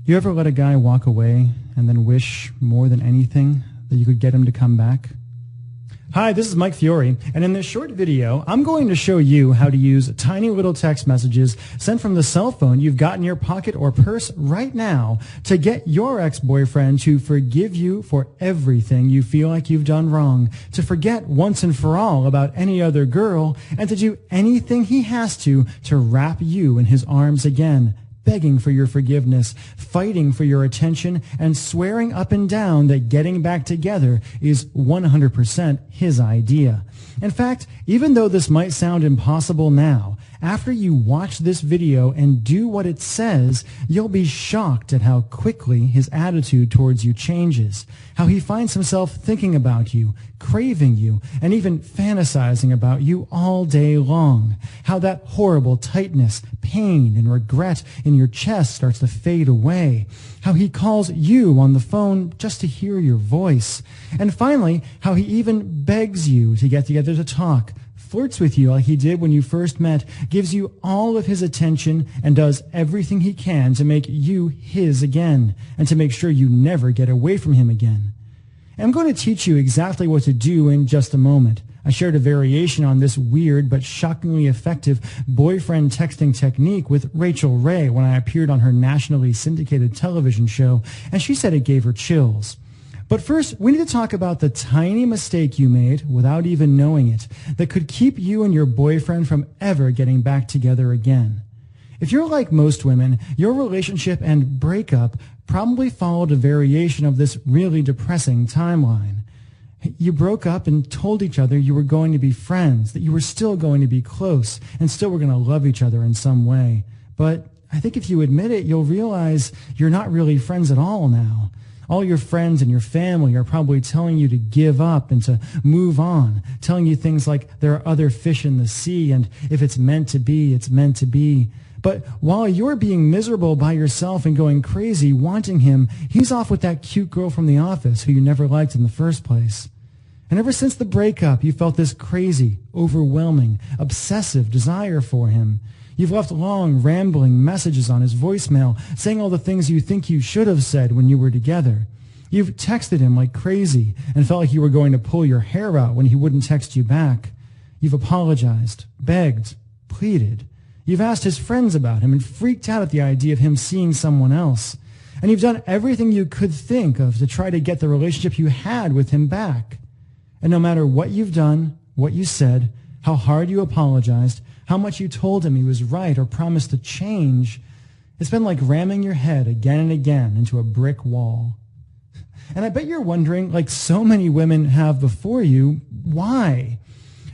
You ever let a guy walk away and then wish more than anything that you could get him to come back? Hi, this is Mike Fiore, and in this short video, I'm going to show you how to use tiny little text messages sent from the cell phone you've got in your pocket or purse right now to get your ex-boyfriend to forgive you for everything you feel like you've done wrong, to forget once and for all about any other girl, and to do anything he has to wrap you in his arms again, begging for your forgiveness, fighting for your attention, and swearing up and down that getting back together is 100% his idea. In fact, even though this might sound impossible now, after you watch this video and do what it says, you'll be shocked at how quickly his attitude towards you changes, how he finds himself thinking about you, craving you, and even fantasizing about you all day long, how that horrible tightness, pain, and regret in your chest starts to fade away, how he calls you on the phone just to hear your voice, and finally, how he even begs you to get together to talk, flirts with you like he did when you first met, gives you all of his attention, and does everything he can to make you his again, and to make sure you never get away from him again. I'm going to teach you exactly what to do in just a moment. I shared a variation on this weird but shockingly effective boyfriend texting technique with Rachel Ray when I appeared on her nationally syndicated television show, and she said it gave her chills. But first, we need to talk about the tiny mistake you made without even knowing it that could keep you and your boyfriend from ever getting back together again. If you're like most women, your relationship and breakup probably followed a variation of this really depressing timeline. You broke up and told each other you were going to be friends, that you were still going to be close, and still were going to love each other in some way. But I think if you admit it, you'll realize you're not really friends at all now. All your friends and your family are probably telling you to give up and to move on, telling you things like there are other fish in the sea, and if it's meant to be, it's meant to be. But while you're being miserable by yourself and going crazy wanting him, he's off with that cute girl from the office who you never liked in the first place. And ever since the breakup, you felt this crazy, overwhelming, obsessive desire for him. You've left long, rambling messages on his voicemail, saying all the things you think you should have said when you were together. You've texted him like crazy and felt like you were going to pull your hair out when he wouldn't text you back. You've apologized, begged, pleaded. You've asked his friends about him and freaked out at the idea of him seeing someone else. And you've done everything you could think of to try to get the relationship you had with him back. And no matter what you've done, what you said, how hard you apologized, how much you told him he was right or promised to change, it's been like ramming your head again and again into a brick wall. And I bet you're wondering, like so many women have before you, why?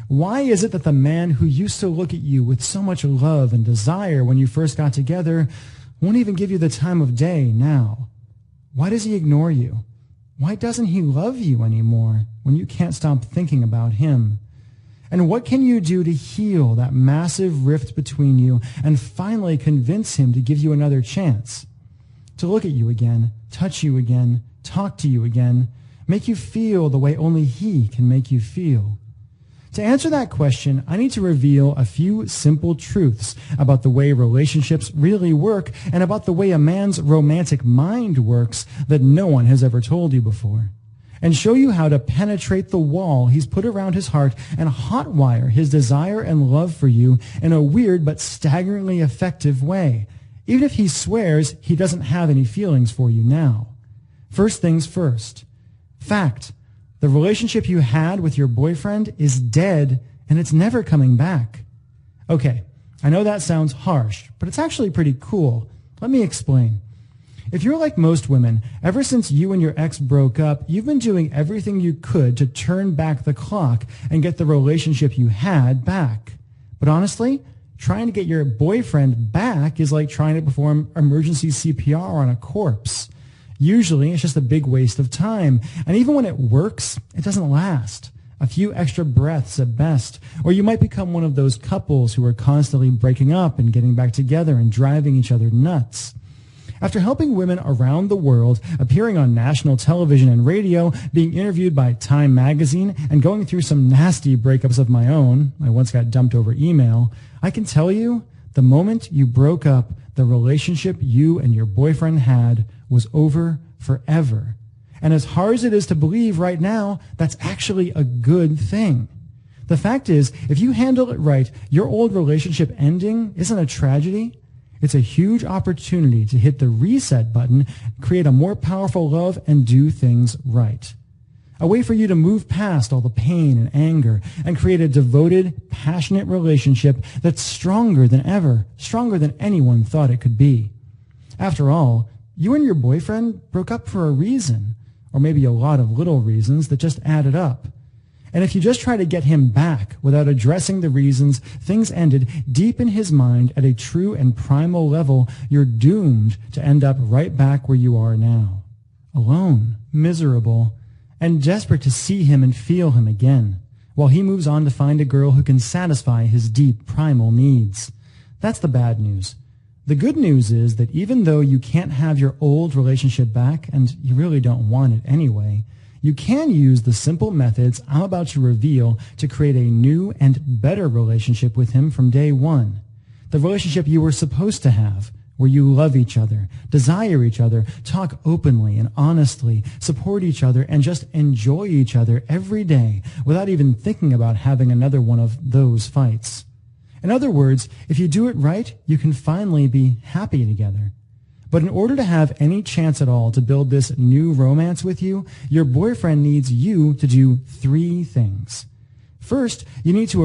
Why is it that the man who used to look at you with so much love and desire when you first got together won't even give you the time of day now? Why does he ignore you? Why doesn't he love you anymore when you can't stop thinking about him? And what can you do to heal that massive rift between you and finally convince him to give you another chance? To look at you again, touch you again, talk to you again, make you feel the way only he can make you feel? To answer that question, I need to reveal a few simple truths about the way relationships really work and about the way a man's romantic mind works that no one has ever told you before, and show you how to penetrate the wall he's put around his heart and hotwire his desire and love for you in a weird but staggeringly effective way, even if he swears he doesn't have any feelings for you now. First things first. Fact. The relationship you had with your boyfriend is dead, and it's never coming back. Okay, I know that sounds harsh, but it's actually pretty cool. Let me explain. If you're like most women, ever since you and your ex broke up, you've been doing everything you could to turn back the clock and get the relationship you had back. But honestly, trying to get your boyfriend back is like trying to perform emergency CPR on a corpse. Usually, it's just a big waste of time. And even when it works, it doesn't last. A few extra breaths at best. Or you might become one of those couples who are constantly breaking up and getting back together and driving each other nuts. After helping women around the world, appearing on national television and radio, being interviewed by Time magazine, and going through some nasty breakups of my own, I once got dumped over email, I can tell you, the moment you broke up, the relationship you and your boyfriend had was over forever. And as hard as it is to believe right now, that's actually a good thing. The fact is, if you handle it right, your old relationship ending isn't a tragedy. It's a huge opportunity to hit the reset button, create a more powerful love, and do things right. A way for you to move past all the pain and anger and create a devoted, passionate relationship that's stronger than ever, stronger than anyone thought it could be. After all, you and your boyfriend broke up for a reason, or maybe a lot of little reasons that just added up. And if you just try to get him back without addressing the reasons things ended deep in his mind at a true and primal level, you're doomed to end up right back where you are now. Alone, miserable, and desperate to see him and feel him again, while he moves on to find a girl who can satisfy his deep primal needs. That's the bad news. The good news is that even though you can't have your old relationship back, and you really don't want it anyway, you can use the simple methods I'm about to reveal to create a new and better relationship with him from day one. The relationship you were supposed to have, where you love each other, desire each other, talk openly and honestly, support each other, and just enjoy each other every day without even thinking about having another one of those fights. In other words, if you do it right, you can finally be happy together. But in order to have any chance at all to build this new romance with you, your boyfriend needs you to do 3 things. First, you need to